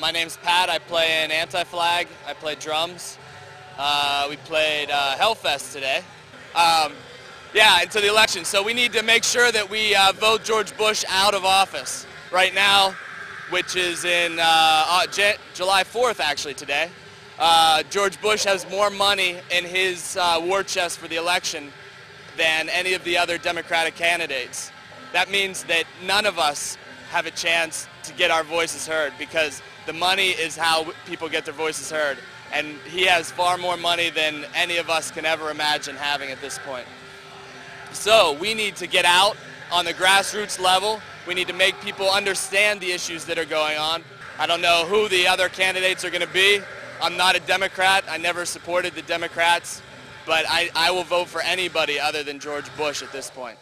My name's Pat. I play in Anti-Flag. I play drums. We played Hellfest today. Into the election. So we need to make sure that we vote George Bush out of office right now, which is in July 4th, actually, today. George Bush has more money in his war chest for the election than any of the other Democratic candidates. That means that none of us have a chance to get our voices heard, because the money is how people get their voices heard. And he has far more money than any of us can ever imagine having at this point. So we need to get out on the grassroots level. We need to make people understand the issues that are going on. I don't know who the other candidates are going to be. I'm not a Democrat. I never supported the Democrats. But I will vote for anybody other than George Bush at this point.